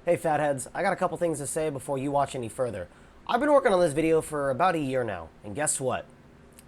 Hey fatheads, I got a couple things to say before you watch any further. I've been working on this video for about a year now, and guess what?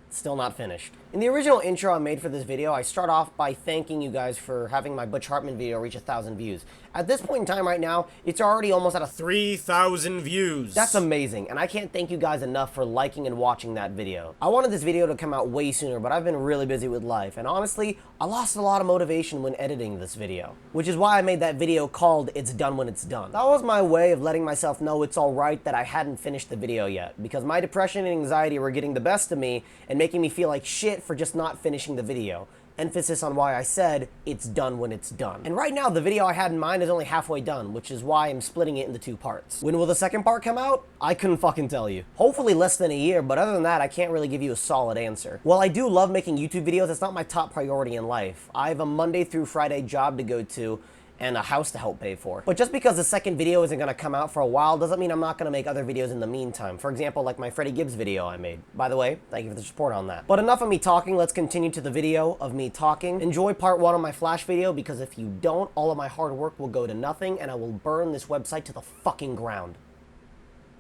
It's still not finished. In the original intro I made for this video, I start off by thanking you guys for having my Butch Hartman video reach 1,000 views. At this point in time right now, it's already almost at 3,000 views. That's amazing, and I can't thank you guys enough for liking and watching that video. I wanted this video to come out way sooner, but I've been really busy with life, and honestly, I lost a lot of motivation when editing this video, which is why I made that video called It's Done When It's Done. That was my way of letting myself know it's alright that I hadn't finished the video yet, because my depression and anxiety were getting the best of me and making me feel like shit for just not finishing the video. Emphasis on why I said it's done when it's done. And right now, the video I had in mind is only halfway done, which is why I'm splitting it into 2 parts. When will the second part come out? I couldn't fucking tell you. Hopefully less than a year, but other than that, I can't really give you a solid answer. While I do love making YouTube videos, it's not my top priority in life. I have a Monday through Friday job to go to, and a house to help pay for. But just because the second video isn't gonna come out for a while doesn't mean I'm not gonna make other videos in the meantime. For example, like my Freddie Gibbs video I made. By the way, thank you for the support on that. But enough of me talking, let's continue to the video of me talking. Enjoy part 1 of my Flash video, because if you don't, all of my hard work will go to nothing and I will burn this website to the fucking ground.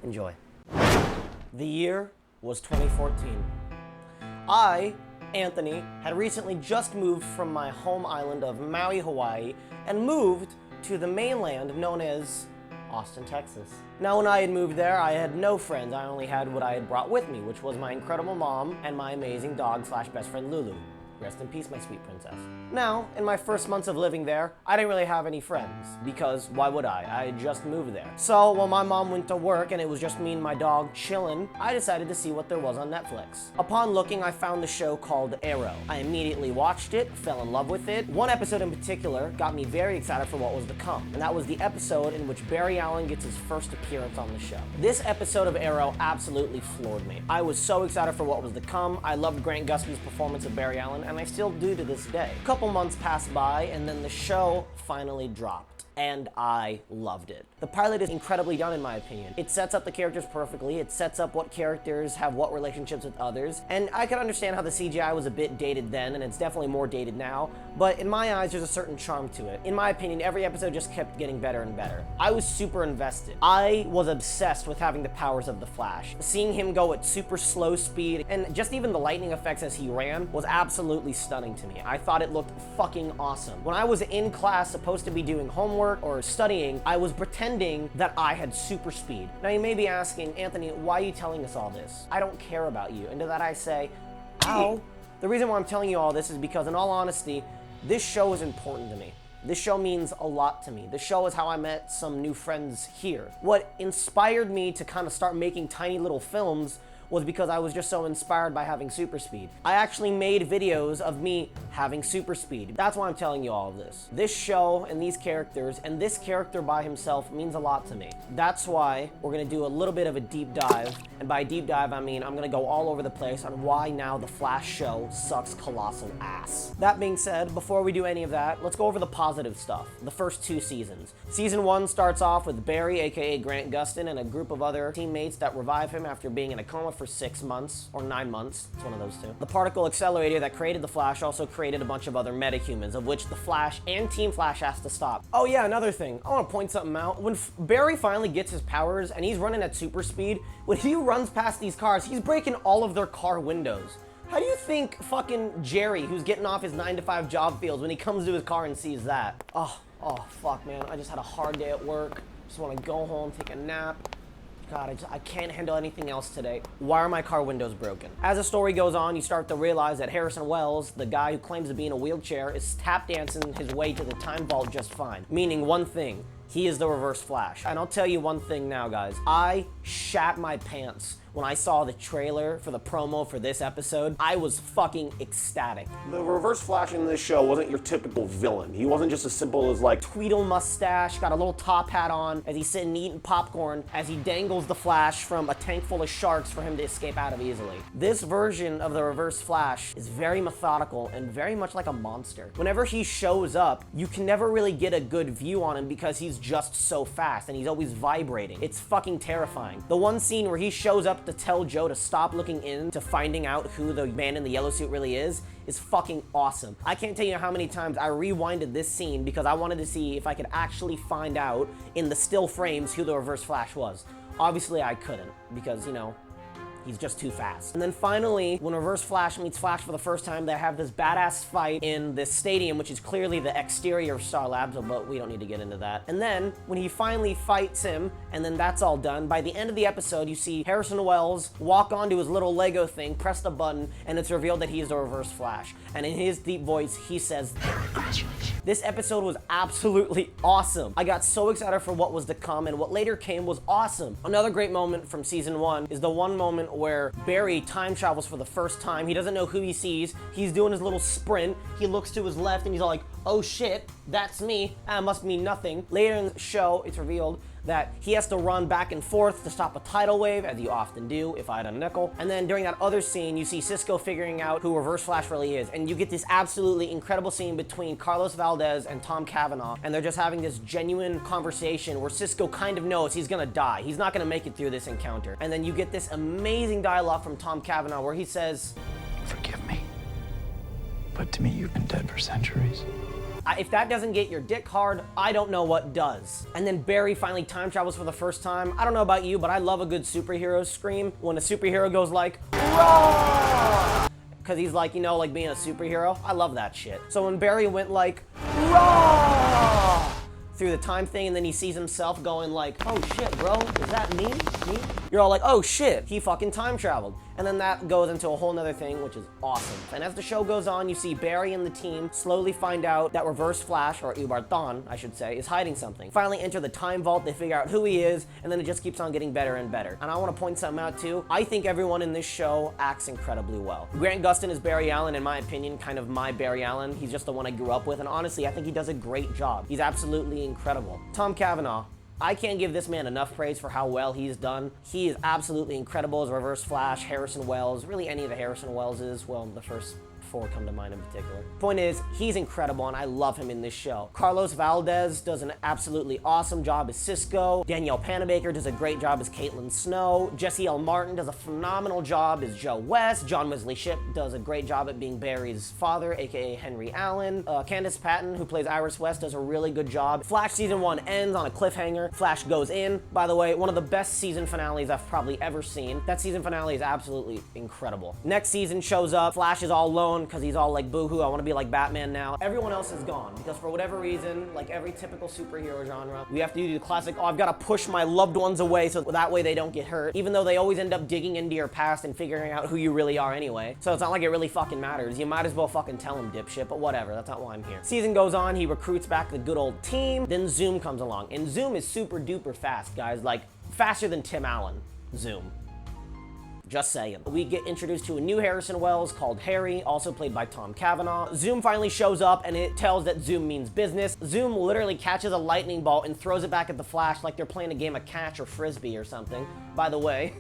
Enjoy. The year was 2014. I, Anthony, had recently just moved from my home island of Maui, Hawaii, and moved to the mainland known as Austin, Texas. Now, when I had moved there, I had no friends. I only had what I had brought with me, which was my incredible mom and my amazing dog slash best friend Lulu. Rest in peace, my sweet princess. Now, in my first months of living there, I didn't really have any friends, because why would I? I had just moved there. So, while my mom went to work and it was just me and my dog chilling, I decided to see what there was on Netflix. Upon looking, I found the show called Arrow. I immediately watched it, fell in love with it. One episode in particular got me very excited for what was to come, and that was the episode in which Barry Allen gets his first appearance on the show. This episode of Arrow absolutely floored me. I was so excited for what was to come. I loved Grant Gustin's performance of Barry Allen, and I still do to this day. A couple months passed by, and then the show finally dropped. And I loved it. The pilot is incredibly done in my opinion. It sets up the characters perfectly, it sets up what characters have what relationships with others, and I can understand how the CGI was a bit dated then, and it's definitely more dated now, but in my eyes there's a certain charm to it. In my opinion, every episode just kept getting better and better. I was super invested. I was obsessed with having the powers of the Flash. Seeing him go at super slow speed, and just even the lightning effects as he ran, was absolutely stunning to me. I thought it looked fucking awesome. When I was in class supposed to be doing homework or studying, I was pretending that I had super speed. Now you may be asking, Anthony, why are you telling us all this? I don't care about you. And to that I say, ow. The reason why I'm telling you all this is because, in all honesty, this show is important to me. This show means a lot to me. This show is how I met some new friends here. What inspired me to kind of start making tiny little films was because I was just so inspired by having super speed. I actually made videos of me having super speed. That's why I'm telling you all of this. This show and these characters and this character by himself means a lot to me. That's why we're gonna do a little bit of a deep dive. And by deep dive, I mean I'm gonna go all over the place on why now the Flash show sucks colossal ass. That being said, before we do any of that, let's go over the positive stuff. The first 2 seasons. Season 1 starts off with Barry, aka Grant Gustin, and a group of other teammates that revive him after being in a coma for 6 months, or 9 months, it's one of those 2. The particle accelerator that created the Flash also created a bunch of other metahumans, of which the Flash and Team Flash has to stop. Oh yeah, another thing, I want to point something out. When Barry finally gets his powers and he's running at super speed, when he runs past these cars, he's breaking all of their car windows. How do you think fucking Jerry, who's getting off his 9-to-5 job, feels when he comes to his car and sees that? Oh fuck, man, I just had a hard day at work. Just want to go home, take a nap. God, I can't handle anything else today. Why are my car windows broken? As the story goes on, you start to realize that Harrison Wells, the guy who claims to be in a wheelchair, is tap dancing his way to the time vault just fine. Meaning one thing, he is the Reverse Flash. And I'll tell you one thing now, guys. I shat my pants when I saw the trailer for the promo for this episode. I was fucking ecstatic. The Reverse Flash in this show wasn't your typical villain. He wasn't just as simple as like Tweedle mustache, got a little top hat on as he's sitting eating popcorn as he dangles the Flash from a tank full of sharks for him to escape out of easily. This version of the Reverse Flash is very methodical and very much like a monster. Whenever he shows up, you can never really get a good view on him because he's just so fast and he's always vibrating. It's fucking terrifying. terrifying. The one scene where he shows up to tell Joe to stop looking into finding out who the man in the yellow suit really is fucking awesome. I can't tell you how many times I rewinded this scene because I wanted to see if I could actually find out in the still frames who the Reverse Flash was. Obviously I couldn't because, you know, he's just too fast. And then finally, when Reverse Flash meets Flash for the first time, they have this badass fight in this stadium, which is clearly the exterior of Star Labs, but we don't need to get into that. And then, when he finally fights him, and then that's all done, by the end of the episode, you see Harrison Wells walk onto his little Lego thing, press the button, and it's revealed that he is the Reverse Flash. And in his deep voice, he says, this episode was absolutely awesome. I got so excited for what was to come, and what later came was awesome. Another great moment from season 1 is the one moment where Barry time travels for the first time. He doesn't know who he sees. He's doing his little sprint. He looks to his left and he's all like, oh shit, that's me. That must mean nothing. Later in the show, it's revealed that he has to run back and forth to stop a tidal wave, as you often do, if I had a nickel. And then during that other scene, you see Cisco figuring out who Reverse Flash really is, and you get this absolutely incredible scene between Carlos Valdez and Tom Cavanaugh, and they're just having this genuine conversation where Cisco kind of knows he's gonna die. He's not gonna make it through this encounter. And then you get this amazing dialogue from Tom Cavanaugh where he says, forgive me, but to me you've been dead for centuries. If that doesn't get your dick hard, I don't know what does. And then Barry finally time travels for the first time. I don't know about you, but I love a good superhero scream when a superhero goes like, raw! Because he's like, you know, like being a superhero. I love that shit. So when Barry went like, raw! Through the time thing, and then he sees himself going like, oh shit, bro, is that me? You're all like, oh shit, he fucking time traveled. And then that goes into a whole nother thing, which is awesome. And as the show goes on, you see Barry and the team slowly find out that Reverse Flash, or Ubartan, I should say, is hiding something. Finally enter the time vault, they figure out who he is, and then it just keeps on getting better and better. And I want to point something out too. I think everyone in this show acts incredibly well. Grant Gustin is Barry Allen, in my opinion, kind of my Barry Allen. He's just the one I grew up with, and honestly, I think he does a great job. He's absolutely incredible. Tom Cavanaugh, I can't give this man enough praise for how well he's done. He is absolutely incredible as Reverse Flash, Harrison Wells, really any of the Harrison Welleses, well, the first 4 come to mind in particular. Point is, he's incredible and I love him in this show. Carlos Valdez does an absolutely awesome job as Cisco. Danielle Panabaker does a great job as Caitlin Snow. Jesse L. Martin does a phenomenal job as Joe West. John Wesley Shipp does a great job at being Barry's father, aka Henry Allen. Candace Patton, who plays Iris West, does a really good job. Flash season 1 ends on a cliffhanger. Flash goes in. By the way, one of the best season finales I've probably ever seen. That season finale is absolutely incredible. Next season shows up. Flash is all alone because he's all like, boo-hoo, I want to be like Batman now. Everyone else is gone because for whatever reason, like every typical superhero genre, we have to do the classic, oh, I've got to push my loved ones away so that way they don't get hurt, even though they always end up digging into your past and figuring out who you really are anyway. So it's not like it really fucking matters. You might as well fucking tell him, dipshit, but whatever, that's not why I'm here. Season goes on, he recruits back the good old team, then Zoom comes along, and Zoom is super duper fast, guys, like faster than Tim Allen, Zoom. Just saying. We get introduced to a new Harrison Wells called Harry, also played by Tom Cavanaugh. Zoom finally shows up and it tells that Zoom means business. Zoom literally catches a lightning bolt and throws it back at the Flash like they're playing a game of catch or frisbee or something. By the way,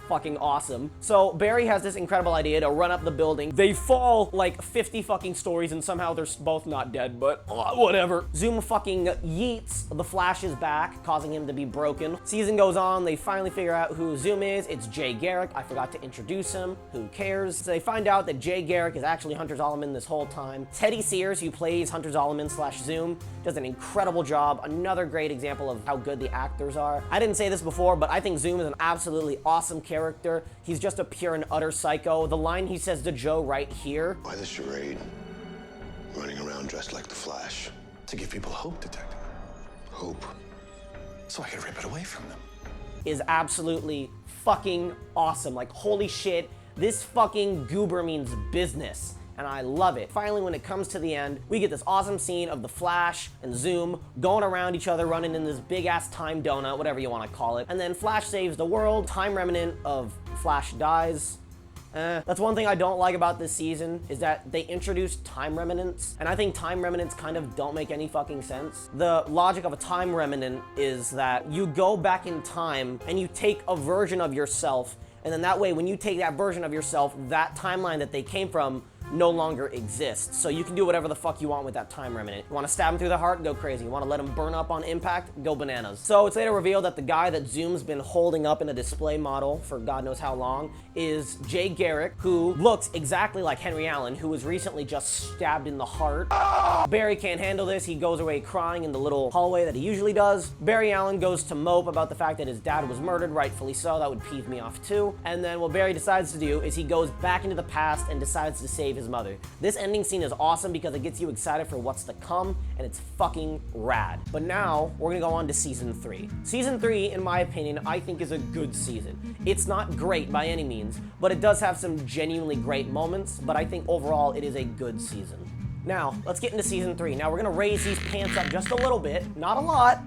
fucking awesome. So Barry has this incredible idea to run up the building. They fall like 50 fucking stories and somehow they're both not dead, but whatever. Zoom fucking yeets the Flash's back, causing him to be broken. Season goes on, they finally figure out who Zoom is. It's Jay Garrick. I forgot to introduce him. Who cares? So they find out that Jay Garrick is actually Hunter Zolomon this whole time. Teddy Sears, who plays Hunter Zolomon / Zoom, does an incredible job. Another great example of how good the actors are. I didn't say this before, but I think Zoom is an absolutely awesome character. He's just a pure and utter psycho. The line he says to Joe right here. Why this charade? Running around dressed like the Flash. To give people hope, Detective. Hope. So I could rip it away from them. Is absolutely fucking awesome. Like, holy shit, this fucking goober means business. And I love it. Finally, when it comes to the end, we get this awesome scene of the Flash and Zoom going around each other, running in this big-ass time donut, whatever you want to call it. And then Flash saves the world. Time remnant of Flash dies. That's one thing I don't like about this season, is that they introduced time remnants, and I think time remnants kind of don't make any fucking sense. The logic of a time remnant is that you go back in time and you take a version of yourself, and then that way, when you take that version of yourself, that timeline that they came from no longer exists. So you can do whatever the fuck you want with that time remnant. You want to stab him through the heart? Go crazy. You want to let him burn up on impact? Go bananas. So it's later revealed that the guy that Zoom's been holding up in a display model for God knows how long is Jay Garrick, who looks exactly like Henry Allen, who was recently just stabbed in the heart. Barry can't handle this. He goes away crying in the little hallway that he usually does. Barry Allen goes to mope about the fact that his dad was murdered, rightfully so. That would peeve me off too. And then what Barry decides to do is he goes back into the past and decides to save his mother. This ending scene is awesome because it gets you excited for what's to come, and it's fucking rad. But now we're gonna go on to season 3. Season 3, in my opinion, I think is a good season. It's not great by any means, but it does have some genuinely great moments, but I think overall it is a good season. Now, let's get into season 3. Now we're gonna raise these pants up just a little bit, not a lot.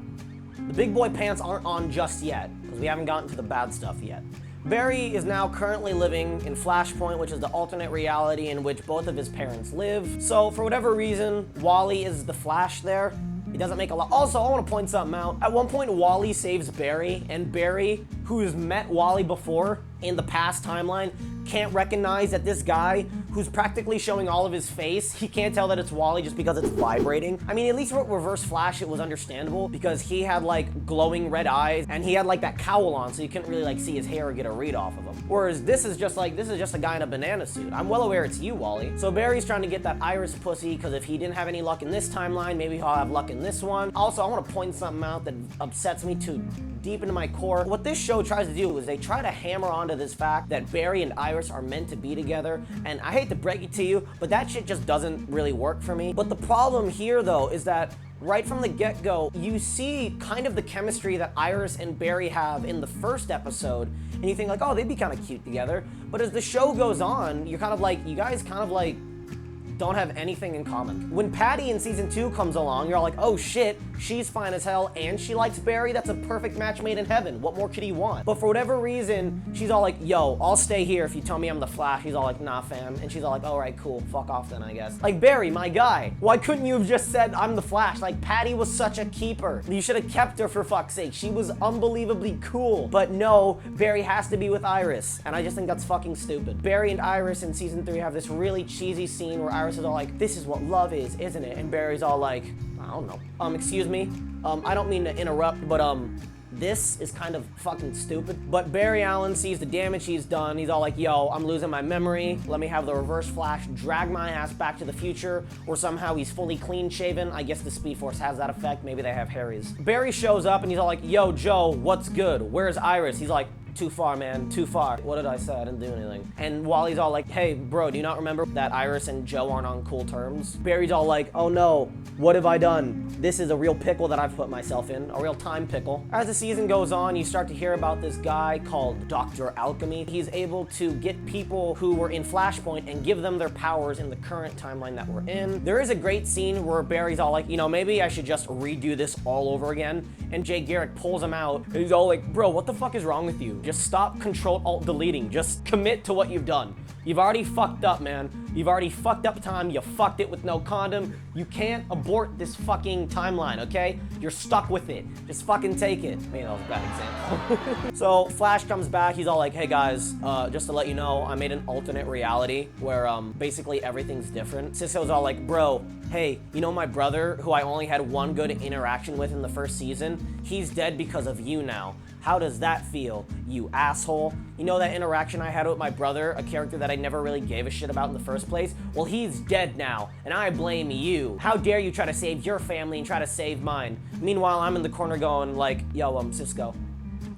The big boy pants aren't on just yet, because we haven't gotten to the bad stuff yet. Barry is now currently living in Flashpoint, which is the alternate reality in which both of his parents live. So for whatever reason, Wally is the Flash there. He doesn't make a lot. Also, I want to point something out. At one point, Wally saves Barry, and Barry, who's met Wally before in the past timeline, can't recognize that this guy who's practically showing all of his face, he can't tell that it's Wally just because it's vibrating. I mean, at least with Reverse Flash, it was understandable because he had like glowing red eyes and he had like that cowl on, so you couldn't really like see his hair or get a read off of him. Whereas this is just a guy in a banana suit. I'm well aware it's you, Wally. So Barry's trying to get that Iris pussy because if he didn't have any luck in this timeline, maybe he'll have luck in this one. Also, I want to point something out that upsets me too deep into my core. What this show tries to do is they try to hammer onto this fact that Barry and Iris are meant to be together, and I hate to break it to you, but that shit just doesn't really work for me. But the problem here, though, is that right from the get-go, you see kind of the chemistry that Iris and Barry have in the first episode, and you think like, oh, they'd be kind of cute together. But as the show goes on, you're kind of like, you guys kind of like don't have anything in common. When Patty in season 2 comes along, you're all like, oh shit, she's fine as hell and she likes Barry. That's a perfect match made in heaven. What more could he want? But for whatever reason, she's all like, yo, I'll stay here if you tell me I'm the Flash. He's all like, nah, fam. And she's all like, all right, cool. Fuck off then, I guess. Like, Barry, my guy, why couldn't you have just said I'm the Flash? Like, Patty was such a keeper. You should have kept her for fuck's sake. She was unbelievably cool. But no, Barry has to be with Iris. And I just think that's fucking stupid. Barry and Iris in season 3 have this really cheesy scene where Iris is all like, this is what love is, isn't it? And Barry's all like, I don't know. Excuse me? I don't mean to interrupt, but this is kind of fucking stupid. But Barry Allen sees the damage he's done. He's all like, yo, I'm losing my memory. Let me have the Reverse Flash drag my ass back to the future, or somehow he's fully clean shaven. I guess the Speed Force has that effect. Maybe they have Harry's. Barry shows up and he's all like, yo, Joe, what's good? Where's Iris? He's like, too far, man, too far. What did I say? I didn't do anything. And Wally's all like, hey, bro, do you not remember that Iris and Joe aren't on cool terms? Barry's all like, oh no, what have I done? This is a real pickle that I've put myself in, a real time pickle. As the season goes on, you start to hear about this guy called Dr. Alchemy. He's able to get people who were in Flashpoint and give them their powers in the current timeline that we're in. There is a great scene where Barry's all like, you know, maybe I should just redo this all over again. And Jay Garrick pulls him out, and he's all like, bro, what the fuck is wrong with you? Just stop Control-Alt-Deleting. Just commit to what you've done. You've already fucked up, man. You've already fucked up time. You fucked it with no condom. You can't abort this fucking timeline, okay? You're stuck with it. Just fucking take it. Maybe that was a bad example. So Flash comes back. He's all like, hey guys, just to let you know, I made an alternate reality where basically everything's different. Cisco's all like, bro, hey, you know my brother, who I only had one good interaction with in the first season? He's dead because of you now. How does that feel, you asshole? You know that interaction I had with my brother, a character that I never really gave a shit about in the first place? Well, he's dead now, and I blame you. How dare you try to save your family and try to save mine? Meanwhile, I'm in the corner going like, yo, Cisco,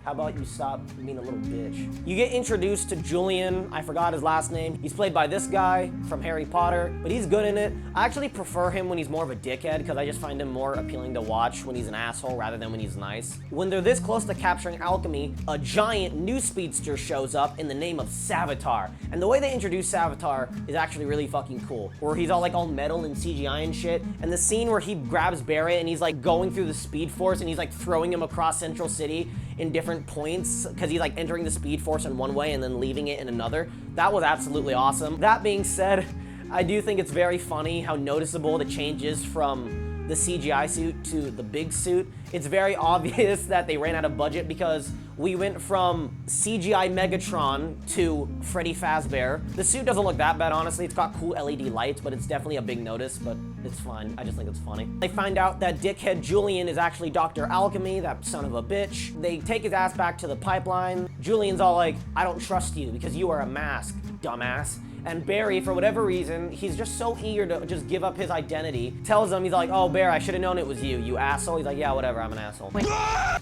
how about you stop being a little bitch? You get introduced to Julian, I forgot his last name. He's played by this guy from Harry Potter, but he's good in it. I actually prefer him when he's more of a dickhead because I just find him more appealing to watch when he's an asshole rather than when he's nice. When they're this close to capturing Alchemy, a giant new speedster shows up in the name of Savitar. And the way they introduce Savitar is actually really fucking cool, where he's all like all metal and CGI and shit. And the scene where he grabs Barry and he's like going through the Speed Force and he's like throwing him across Central City in different points because he's like entering the Speed Force in one way and then leaving it in another. That was absolutely awesome. That being said, I do think it's very funny how noticeable the change is from the CGI suit to the big suit, it's very obvious that they ran out of budget because we went from CGI Megatron to Freddy Fazbear. The suit doesn't look that bad, honestly. It's got cool LED lights, but it's definitely a big notice, but it's fine. I just think it's funny. They find out that dickhead Julian is actually Dr. Alchemy, that son of a bitch. They take his ass back to the pipeline. Julian's all like, I don't trust you because you are a mask, dumbass. And Barry, for whatever reason, he's just so eager to just give up his identity. Tells him, he's like, oh, Barry, I should have known it was you, you asshole. He's like, yeah, whatever, I'm an asshole.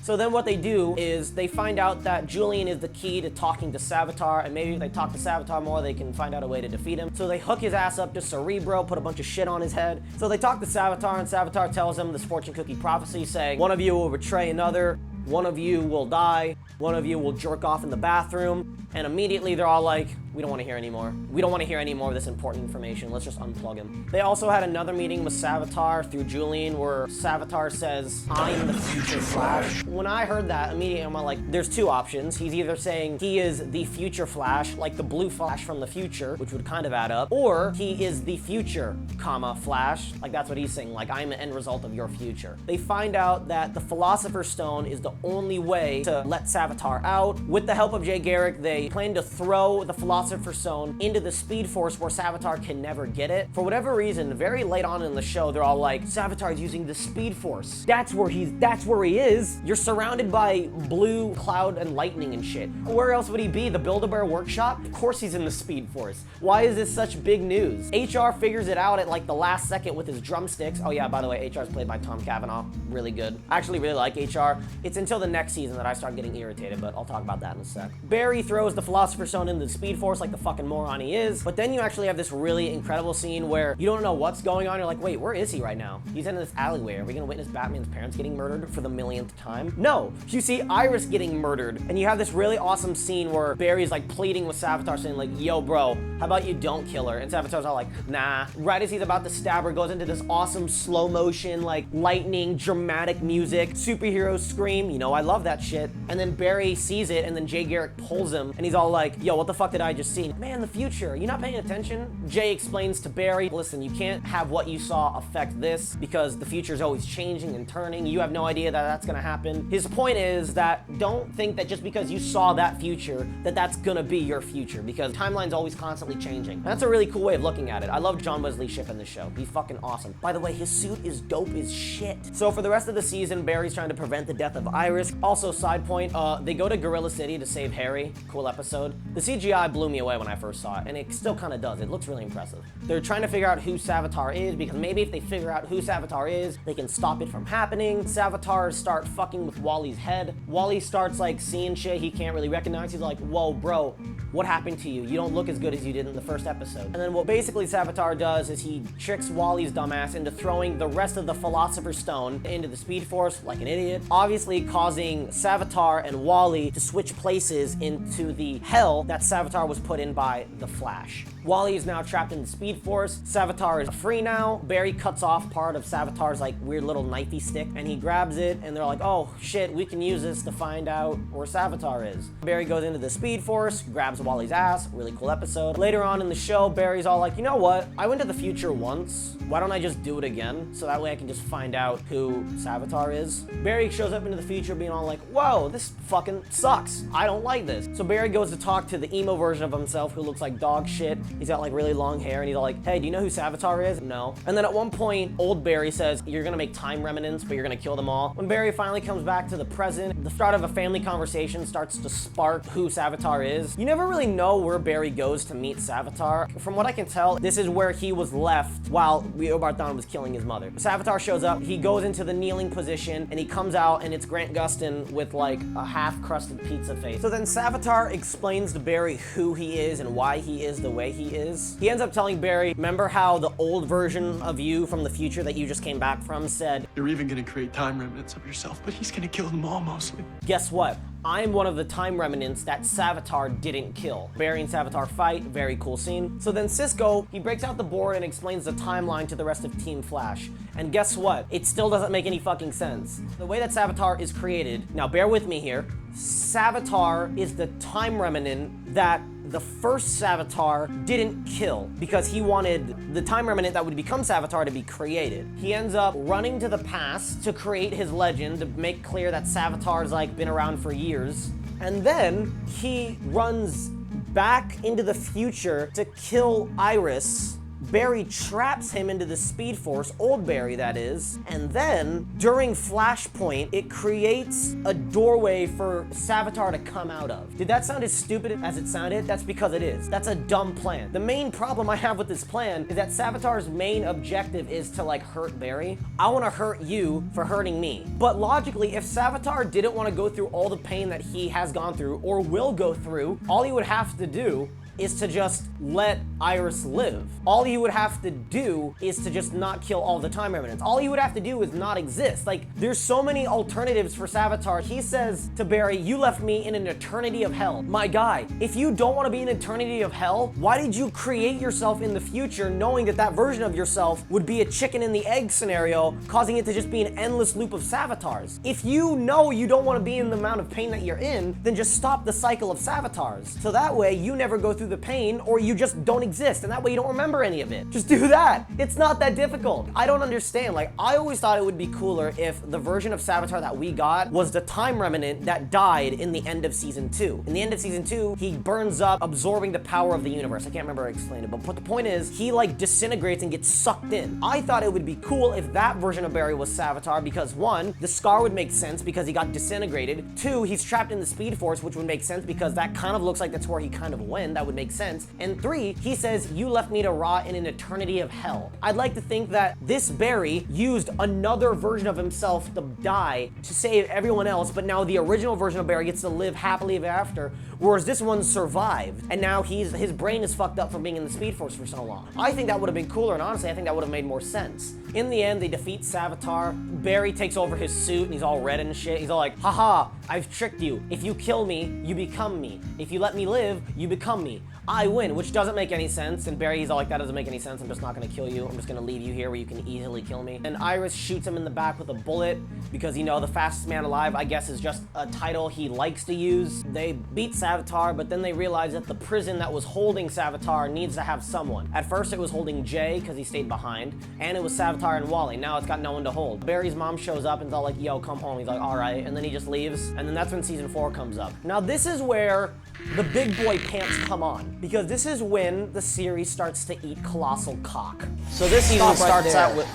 So then what they do is they find out that Julian is the key to talking to Savitar, and maybe if they talk to Savitar more, they can find out a way to defeat him. So they hook his ass up to Cerebro, put a bunch of shit on his head. So they talk to Savitar, and Savitar tells him this fortune cookie prophecy saying, one of you will betray another, one of you will die, one of you will jerk off in the bathroom, and immediately they're all like, we don't want to hear anymore. We don't want to hear any more of this important information. Let's just unplug him. They also had another meeting with Savitar through Julian where Savitar says, I'm the future Flash. When I heard that, immediately I'm like, there's two options. He's either saying he is the future Flash, like the blue Flash from the future, which would kind of add up, or he is the future, comma, Flash. Like that's what he's saying, like I'm the end result of your future. They find out that the Philosopher's Stone is the only way to let Savitar out. With the help of Jay Garrick, they plan to throw the Philosopher's Stone into the Speed Force where Savitar can never get it. For whatever reason, very late on in the show, they're all like, Savitar's using the Speed Force. That's where he is. You're surrounded by blue cloud and lightning and shit. Where else would he be? The Build-A-Bear workshop? Of course he's in the Speed Force. Why is this such big news? HR figures it out at like the last second with his drumsticks. Oh yeah, by the way, HR is played by Tom Cavanaugh. Really good. I actually really like HR. It's until the next season that I start getting irritated, but I'll talk about that in a sec. Barry throws the Philosopher's Stone into the Speed Force like the fucking moron he is, but then you actually have this really incredible scene where you don't know what's going on. You're like, wait, where is he right now? He's in this alleyway. Are we gonna witness Batman's parents getting murdered for the millionth time? No, you see Iris getting murdered, and you have this really awesome scene where Barry's like pleading with Savitar saying like, yo bro, how about you don't kill her? And Savitar's all like, nah. Right as he's about to stab her, goes into this awesome slow motion, like lightning, dramatic music, superhero scream. You know, I love that shit. And then Barry sees it, and then Jay Garrick pulls him, and he's all like, yo, what the fuck did I just see? Man, the future, you not paying attention? Jay explains to Barry, listen, you can't have what you saw affect this because the future is always changing and turning. You have no idea that that's gonna happen. His point is that don't think that just because you saw that future, that that's gonna be your future, because timeline's always constantly changing. And that's a really cool way of looking at it. I love John Wesley Shipp in this show. He's fucking awesome. By the way, his suit is dope as shit. So for the rest of the season, Barry's trying to prevent the death of Iris. Also, side point, they go to Gorilla City to save Harry. Cool episode. The CGI blew me away when I first saw it, and it still kind of does. It looks really impressive. They're trying to figure out who Savitar is, because maybe if they figure out who Savitar is, they can stop it from happening. Savitar start fucking with Wally's head. Wally starts like seeing shit he can't really recognize. He's like, whoa, bro, what happened to you? You don't look as good as you did in the first episode. And then what basically Savitar does is he tricks Wally's dumbass into throwing the rest of the Philosopher's Stone into the Speed Force like an idiot, obviously causing Savitar and Wally to switch places into the hell that Savitar was put in by the Flash. Wally is now trapped in the Speed Force. Savitar is free now. Barry cuts off part of Savitar's like weird little knifey stick, and he grabs it, and they're like, oh shit, we can use this to find out where Savitar is. Barry goes into the Speed Force, grabs Wally's ass. Really cool episode. Later on in the show, Barry's all like, you know what? I went to the future once. Why don't I just do it again? So that way I can just find out who Savitar is. Barry shows up into the future being all like, whoa, this fucking sucks. I don't like this. So Barry goes to talk to the emo version of himself who looks like dog shit. He's got like really long hair, and he's all like, hey, do you know who Savitar is? No. And then at one point, old Barry says, you're gonna make time remnants, but you're gonna kill them all. When Barry finally comes back to the present, the start of a family conversation starts to spark who Savitar is. You never really know where Barry goes to meet Savitar. From what I can tell, this is where he was left while Rio Barthon was killing his mother. Savitar shows up, he goes into the kneeling position, and he comes out, and it's Grant Gustin with like a half-crusted pizza face. So then Savitar explains to Barry who he is and why he is the way he is. He ends up telling Barry, remember how the old version of you from the future that you just came back from said, you're even gonna create time remnants of yourself, but he's gonna kill them all mostly. Guess what? I'm one of the time remnants that Savitar didn't kill. Barry and Savitar fight, very cool scene. So then Cisco, he breaks out the board and explains the timeline to the rest of Team Flash. And guess what? It still doesn't make any fucking sense. The way that Savitar is created, now bear with me here, Savitar is the time remnant that the first Savitar didn't kill because he wanted the time remnant that would become Savitar to be created. He ends up running to the past to create his legend, to make clear that Savitar's like been around for years. And then he runs back into the future to kill Iris. Barry traps him into the Speed Force, old Barry that is, and then during Flashpoint, it creates a doorway for Savitar to come out of. Did that sound as stupid as it sounded? That's because it is. That's a dumb plan. The main problem I have with this plan is that Savitar's main objective is to like hurt Barry. I want to hurt you for hurting me. But logically, if Savitar didn't want to go through all the pain that he has gone through or will go through, all he would have to do is to just let Iris live. All he would have to do is to just not kill all the time remnants. All he would have to do is not exist. Like, there's so many alternatives for Savitar. He says to Barry, you left me in an eternity of hell. My guy, if you don't want to be in an eternity of hell, why did you create yourself in the future knowing that that version of yourself would be a chicken and the egg scenario, causing it to just be an endless loop of Savitars? If you know you don't want to be in the amount of pain that you're in, then just stop the cycle of Savitars. So that way you never go through the pain, or you just don't exist, and that way you don't remember any of it. Just do that. It's not that difficult. I don't understand. Like, I always thought it would be cooler if the version of Savitar that we got was the time remnant that died in the end of season 2. In the end of season 2, he burns up, absorbing the power of the universe. I can't remember how to explain it, but the point is, he like disintegrates and gets sucked in. I thought it would be cool if that version of Barry was Savitar because 1, the scar would make sense because he got disintegrated. 2, he's trapped in the Speed Force, which would make sense because that kind of looks like that's where he kind of went. That would make sense. And 3, he says, you left me to rot in an eternity of hell. I'd like to think that this Barry used another version of himself to die to save everyone else, but now the original version of Barry gets to live happily ever after, whereas this one survived, and now his brain is fucked up from being in the Speed Force for so long. I think that would have been cooler, and honestly, I think that would have made more sense. In the end, they defeat Savitar. Barry takes over his suit, and he's all red and shit. He's all like, haha, I've tricked you. If you kill me, you become me. If you let me live, you become me. I win, which doesn't make any sense. And Barry's all like, that doesn't make any sense. I'm just not gonna kill you. I'm just gonna leave you here where you can easily kill me. And Iris shoots him in the back with a bullet because, you know, the fastest man alive, I guess, is just a title he likes to use. They beat Savitar, but then they realize that the prison that was holding Savitar needs to have someone. At first, it was holding Jay because he stayed behind, and it was Savitar and Wally. Now it's got no one to hold. Barry's mom shows up and is all like, yo, come home. He's like, all right. And then he just leaves. And then that's when season 4 comes up. Now, this is where the big boy pants come on, because this is when the series starts to eat colossal cock. So this season starts out with...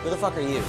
Who the fuck are you?